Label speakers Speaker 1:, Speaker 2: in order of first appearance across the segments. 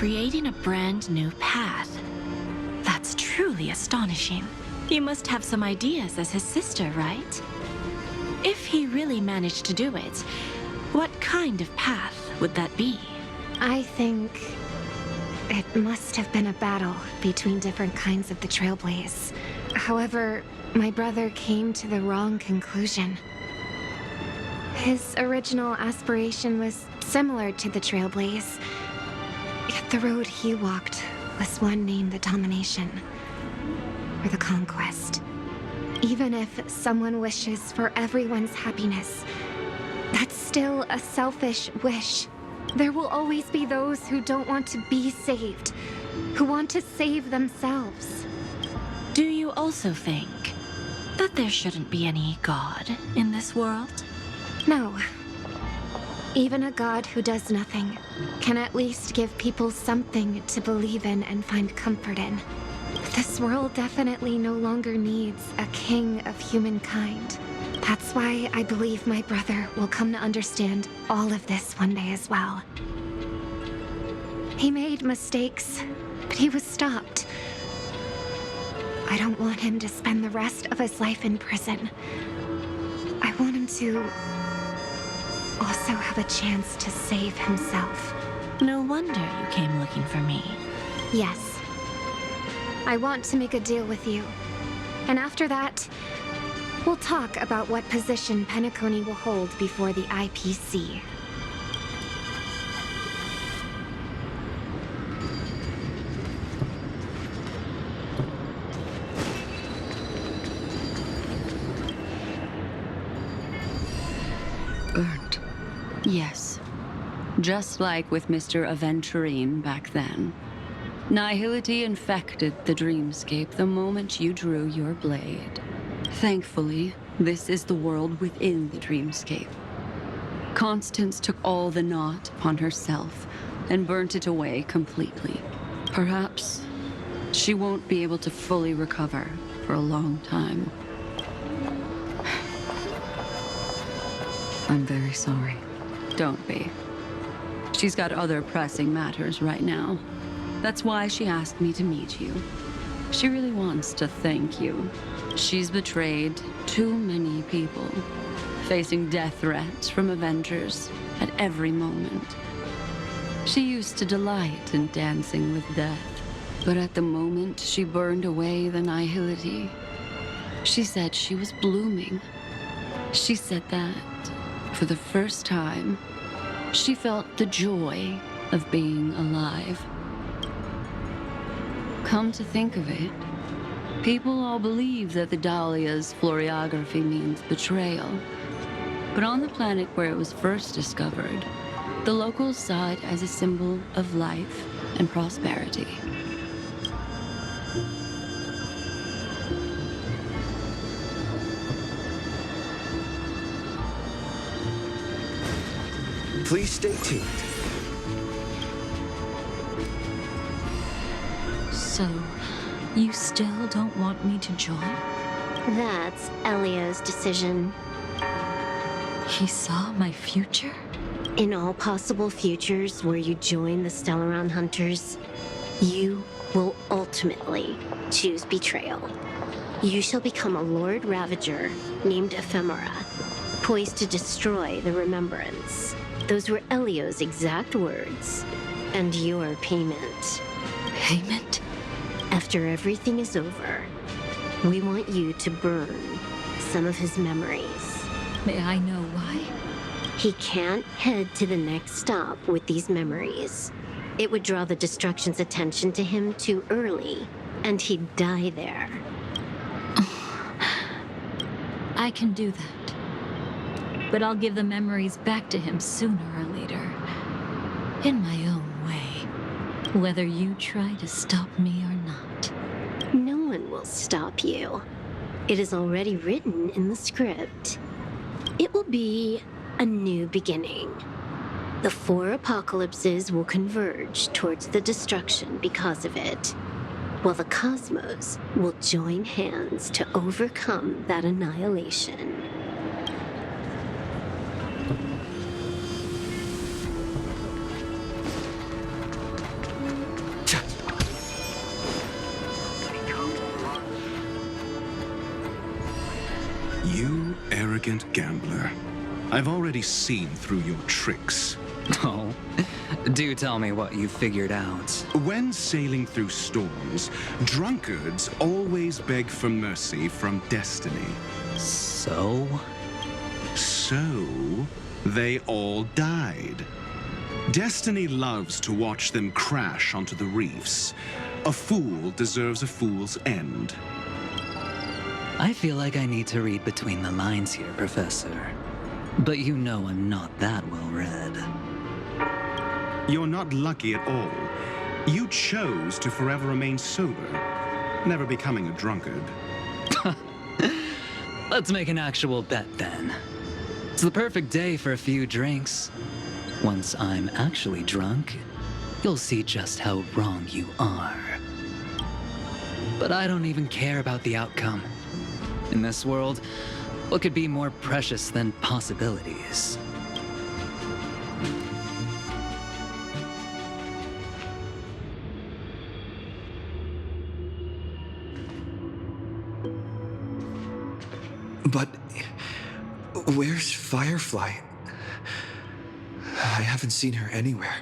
Speaker 1: creating a brand new path. That's truly astonishing. You must have some ideas as his sister, right? If he really managed to do it, what kind of path would that be?
Speaker 2: I think it must have been a battle between different kinds of the Trailblaze. However, my brother came to the wrong conclusion. His original aspiration was similar to the Trailblaze, yet the road he walked was one named the Domination, or the Conquest. Even if someone wishes for everyone's happiness, that's still a selfish wish. There will always be those who don't want to be saved, who want to save themselves.
Speaker 1: Do you also think that there shouldn't be any God in this world?
Speaker 2: No. Even a god who does nothing can at least give people something to believe in and find comfort in. This world definitely no longer needs a king of humankind. That's why I believe my brother will come to understand all of this one day as well. He made mistakes, but he was stopped. I don't want him to spend the rest of his life in prison. I want him to also have a chance to save himself.
Speaker 1: No wonder you came looking for me.
Speaker 2: Yes. I want to make a deal with you. And after that, we'll talk about what position Penacony will hold before the IPC.
Speaker 3: Earned. Yes. Just like with Mr. Aventurine back then. Nihility infected the dreamscape the moment you drew your blade. Thankfully, this is the world within the dreamscape. Constance took all the knot upon herself and burnt it away completely. Perhaps she won't be able to fully recover for a long time. I'm very sorry. Don't be. She's got other pressing matters right now. That's why she asked me to meet you. She really wants to thank you. She's betrayed too many people, facing death threats from Avengers at every moment. She used to delight in dancing with death, but at the moment she burned away the nihility, she said she was blooming. She said that, for the first time, she felt the joy of being alive. Come to think of it, people all believe that the Dahlia's floriography means betrayal. But on the planet where it was first discovered, the locals saw it as a symbol of life and prosperity.
Speaker 4: Please stay tuned.
Speaker 1: So, you still don't want me to join?
Speaker 5: That's Elio's decision.
Speaker 1: He saw my future?
Speaker 5: In all possible futures where you join the Stellaron Hunters, you will ultimately choose betrayal. You shall become a Lord Ravager named Ephemera, poised to destroy the Remembrance. Those were Elio's exact words, and your payment.
Speaker 1: Payment?
Speaker 5: After everything is over, we want you to burn some of his memories.
Speaker 1: May I know why?
Speaker 5: He can't head to the next stop with these memories. It would draw the Destruction's attention to him too early, and he'd die there.
Speaker 1: I can do that. But I'll give the memories back to him sooner or later. In my own way. Whether you try to stop me or not.
Speaker 5: No one will stop you. It is already written in the script. It will be a new beginning. The 4 apocalypses will converge towards the destruction because of it, while the cosmos will join hands to overcome that annihilation.
Speaker 4: arrogant gambler. I've already seen through your tricks.
Speaker 6: Oh, do tell me what you figured out.
Speaker 4: When sailing through storms, drunkards always beg for mercy from destiny.
Speaker 6: So?
Speaker 4: So, they all died. Destiny loves to watch them crash onto the reefs. A fool deserves a fool's end.
Speaker 6: I feel like I need to read between the lines here, Professor. But you know I'm not that well read.
Speaker 4: You're not lucky at all. You chose to forever remain sober, never becoming a drunkard.
Speaker 6: Let's make an actual bet then. It's the perfect day for a few drinks. Once I'm actually drunk, you'll see just how wrong you are. But I don't even care about the outcome. In this world, what could be more precious than possibilities?
Speaker 7: But where's Firefly? I haven't seen her anywhere.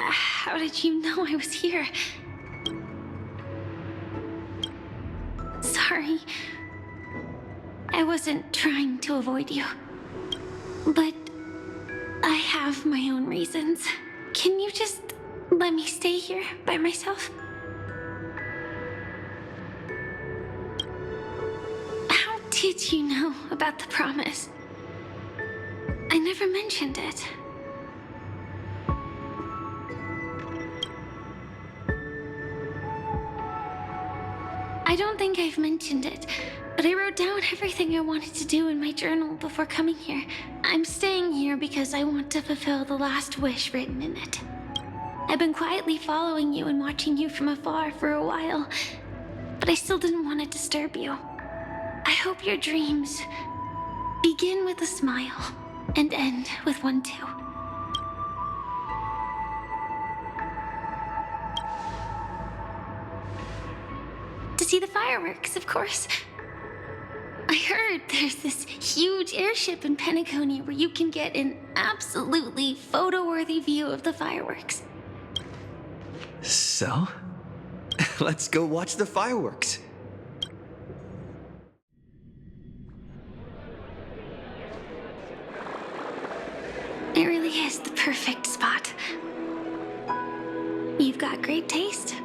Speaker 1: How did you know I was here? Sorry. I wasn't trying to avoid you. But I have my own reasons. Can you just let me stay here by myself? How did you know about the promise? I never mentioned it. I don't think I've mentioned it, but I wrote down everything I wanted to do in my journal before coming here. I'm staying here because I want to fulfill the last wish written in it. I've been quietly following you and watching you from afar for a while, but I still didn't want to disturb you. I hope your dreams begin with a smile and end with one too. To see the fireworks, of course. I heard there's this huge airship in Penacony where you can get an absolutely photo-worthy view of the fireworks.
Speaker 7: So? Let's go watch the fireworks.
Speaker 1: It really is the perfect spot. You've got great taste.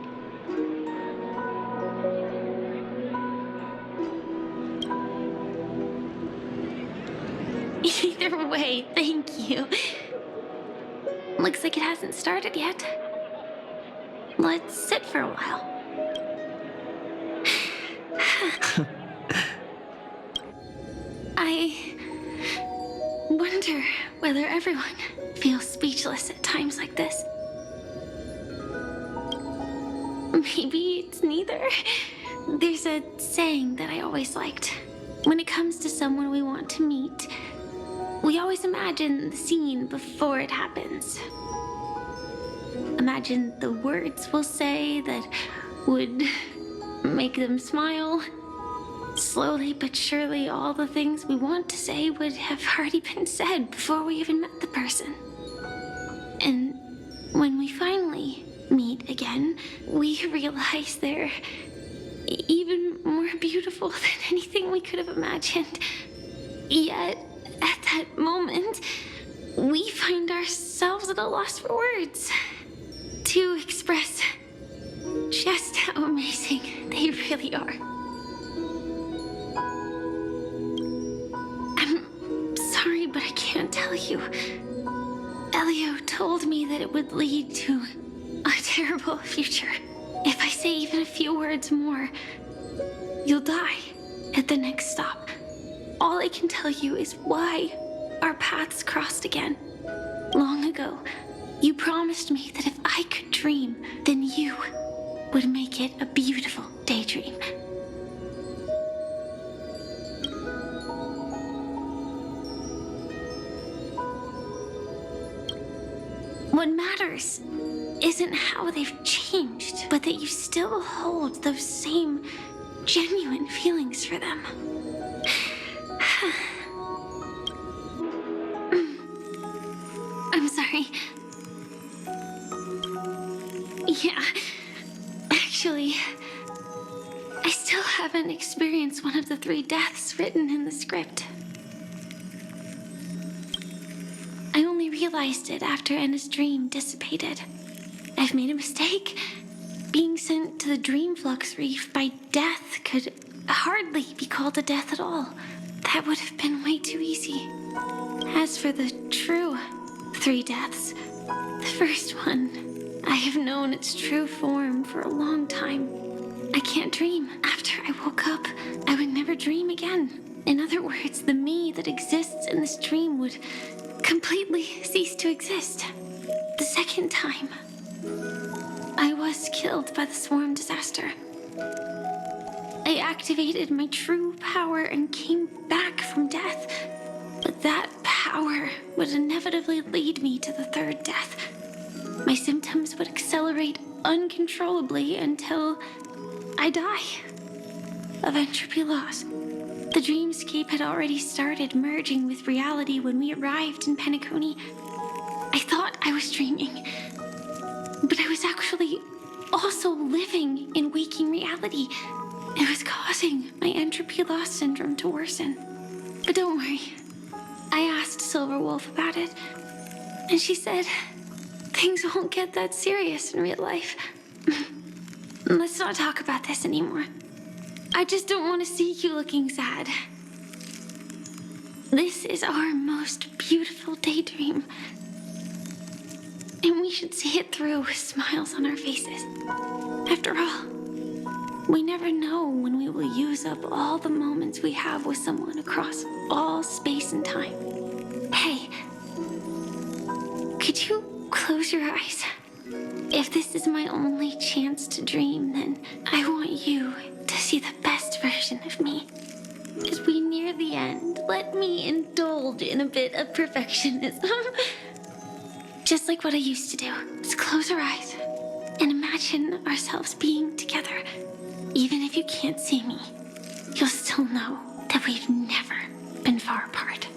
Speaker 1: Either way, thank you. Looks like it hasn't started yet. Let's sit for a while. I wonder whether everyone feels speechless at times like this. Maybe it's neither. There's a saying that I always liked. When it comes to someone we want to meet, we always imagine the scene before it happens. Imagine the words we'll say that would make them smile. Slowly but surely, all the things we want to say would have already been said before we even met the person. And when we finally meet again, we realize they're even more beautiful than anything we could have imagined. Yet, at that moment, we find ourselves at a loss for words to express just how amazing they really are. I'm sorry, but I can't tell you. Elio told me that it would lead to a terrible future. If I say even a few words more, you'll die at the next stop. All I can tell you is why our paths crossed again. Long ago, you promised me that if I could dream, then you would make it a beautiful daydream. What matters isn't how they've changed, but that you still hold those same genuine feelings for them. I'm sorry. Yeah, actually, I still haven't experienced one of the 3 deaths written in the script. I only realized it after Anna's dream dissipated. I've made a mistake. Being sent to the Dream Flux Reef by death could hardly be called a death at all. That would have been way too easy. As for the true 3 deaths, the first one, I have known its true form for a long time. I can't dream. After I woke up, I would never dream again. In other words, the me that exists in this dream would completely cease to exist. The second time, I was killed by the swarm disaster. I activated my true power and came back from death. But that power would inevitably lead me to the 3rd death. My symptoms would accelerate uncontrollably until I die of entropy loss. The dreamscape had already started merging with reality when we arrived in Penacony. I thought I was dreaming, but I was actually also living in waking reality. It was causing my entropy loss syndrome to worsen. But don't worry. I asked Silverwolf about it, and she said things won't get that serious in real life. Let's not talk about this anymore. I just don't want to see you looking sad. This is our most beautiful daydream, and we should see it through with smiles on our faces. After all, we never know when we will use up all the moments we have with someone across all space and time. Hey, could you close your eyes? If this is my only chance to dream, then I want you to see the best version of me. As we near the end, let me indulge in a bit of perfectionism. Just like what I used to do. Just close our eyes and imagine ourselves being together. Even if you can't see me, you'll still know that we've never been far apart.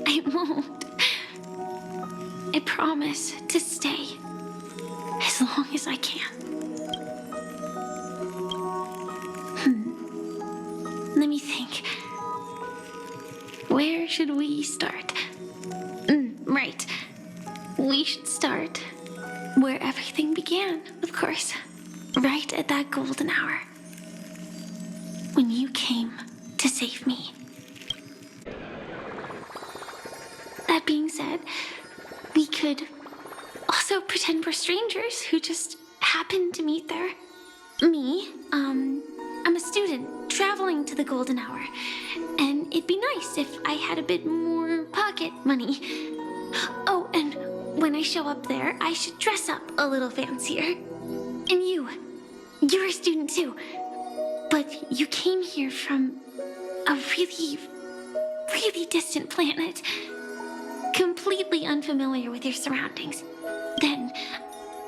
Speaker 1: I won't. I promise to stay as long as I can. Let me think. Where should we start? Right. We should start where everything began, of course. Right at that golden hour. When you came to save me. That being said, we could also pretend we're strangers who just happened to meet there. Me, I'm a student traveling to the golden hour, and it'd be nice if I had a bit more pocket money. Oh, and when I show up there, I should dress up a little fancier. And you're a student too, but you came here from a really, really distant planet. Completely unfamiliar with your surroundings. Then,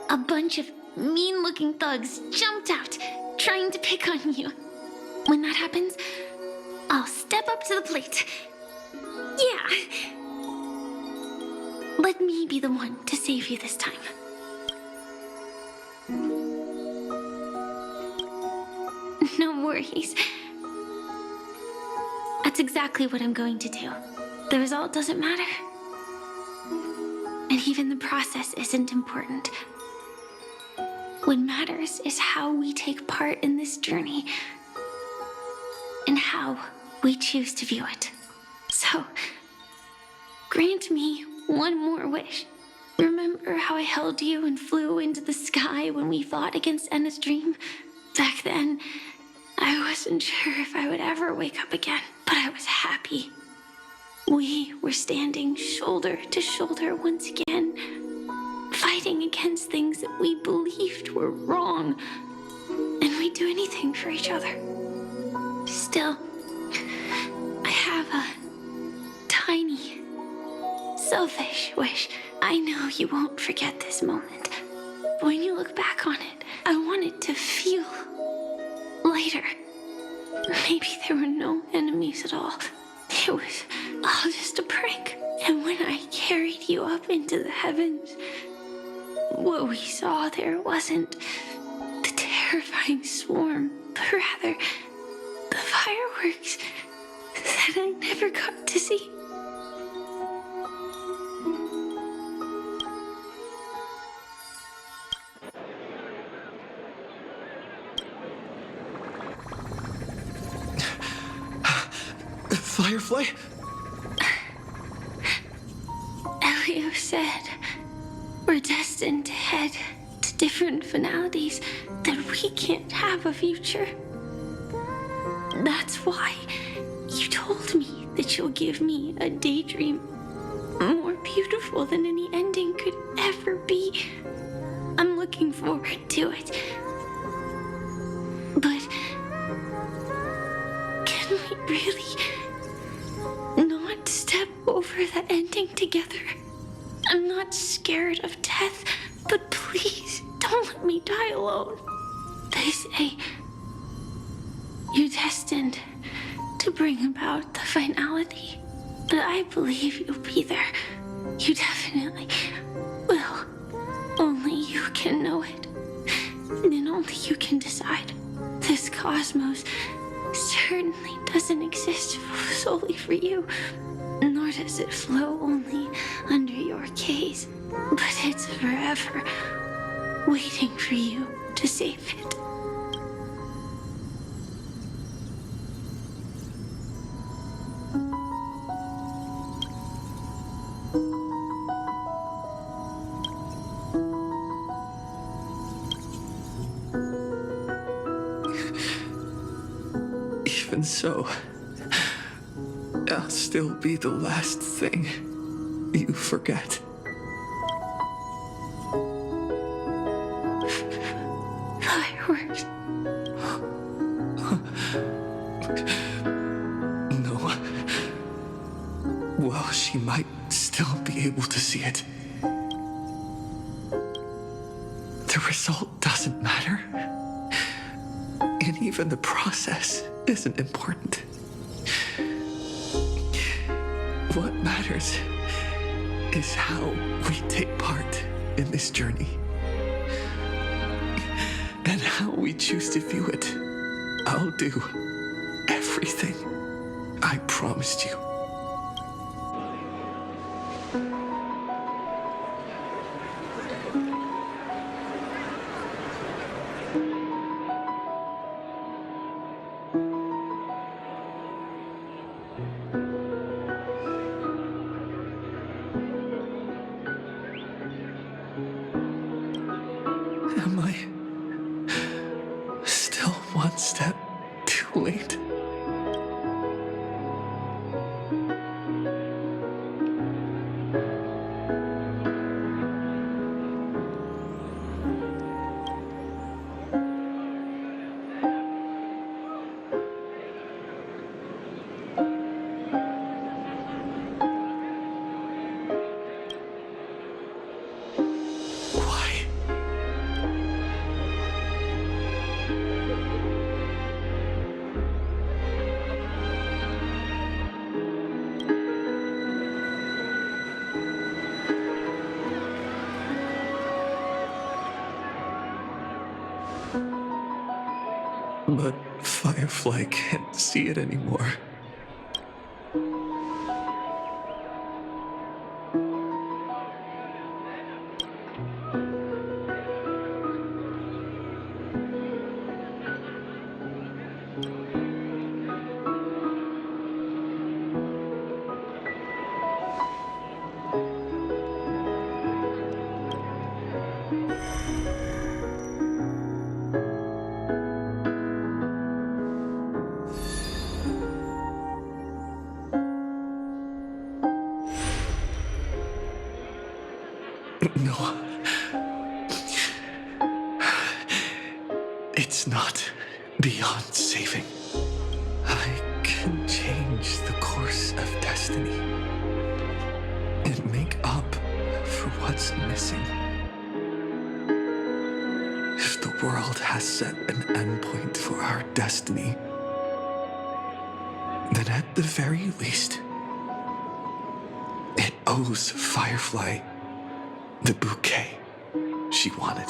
Speaker 1: a bunch of mean-looking thugs jumped out, trying to pick on you. When that happens, I'll step up to the plate. Yeah. Let me be the one to save you this time. No worries. That's exactly what I'm going to do. The result doesn't matter. And even the process isn't important. What matters is how we take part in this journey and how we choose to view it. So, grant me one more wish. Remember how I held you and flew into the sky when we fought against Enna's dream? Back then, I wasn't sure if I would ever wake up again, but I was happy. We were standing shoulder to shoulder once again, fighting against things that we believed were wrong, and we'd do anything for each other. Still, I have a tiny, selfish wish. I know you won't forget this moment. But when you look back on it, I want it to feel lighter. Maybe there were no enemies at all. It was all just a prank. And when I carried you up into the heavens, what we saw there wasn't the terrifying swarm, but rather the fireworks that I never got to see.
Speaker 7: Firefly?
Speaker 1: Elio said we're destined to head to different finalities, that we can't have a future. That's why you told me that you'll give me a daydream more beautiful than any ending could ever be. I'm looking forward to it. But can we really not step over that ending together? I'm not scared of death, but please don't let me die alone. They say you're destined to bring about the finality, but I believe you'll be there. You definitely will. Only you can know it, and only you can decide. This cosmos certainly doesn't exist solely for you, nor does it flow only under your gaze, but it's forever waiting for you to save it.
Speaker 7: Even so, I'll still be the last thing you forget.
Speaker 1: Fireworks.
Speaker 7: No. Well, she might still be able to see it. The result doesn't matter. And even the process isn't important. What matters is how we take part in this journey. And how we choose to view it. I'll do everything I promised you. Am I still one step too late? Why? But Firefly can't see it anymore. No. It's not beyond saving. I can change the course of destiny and make up for what's missing. If the world has set an endpoint for our destiny, then at the very least, it owes Firefly the bouquet she wanted.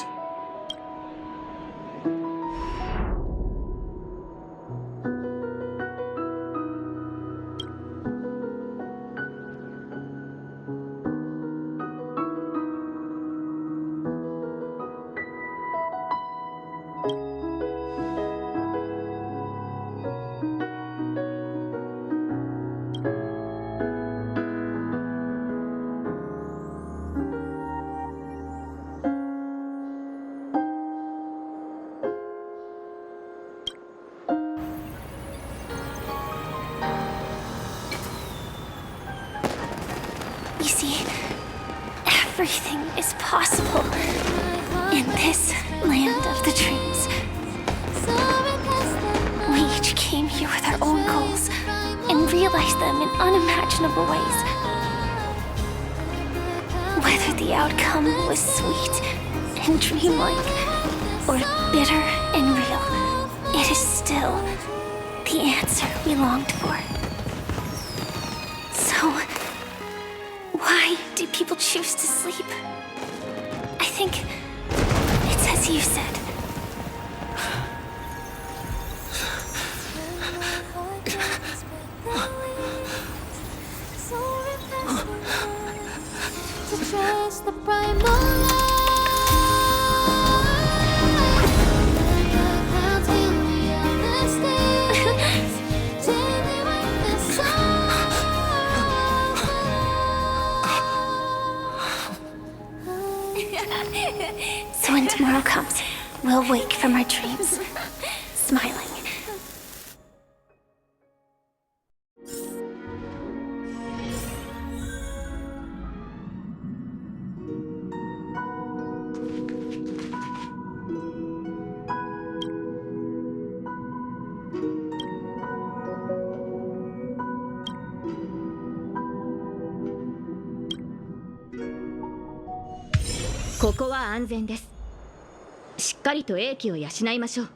Speaker 8: You see, everything is possible in this land of the dreams. We each came here with our own goals and realized them in unimaginable ways. Whether the outcome was sweet and dreamlike or bitter and real, it is still the answer we longed for. So, why do people choose to sleep? I think it's as you said. So when tomorrow comes, we'll wake from our dreams, smiling.
Speaker 9: 「ここは安全です。しっかりと英気を養いましょう。」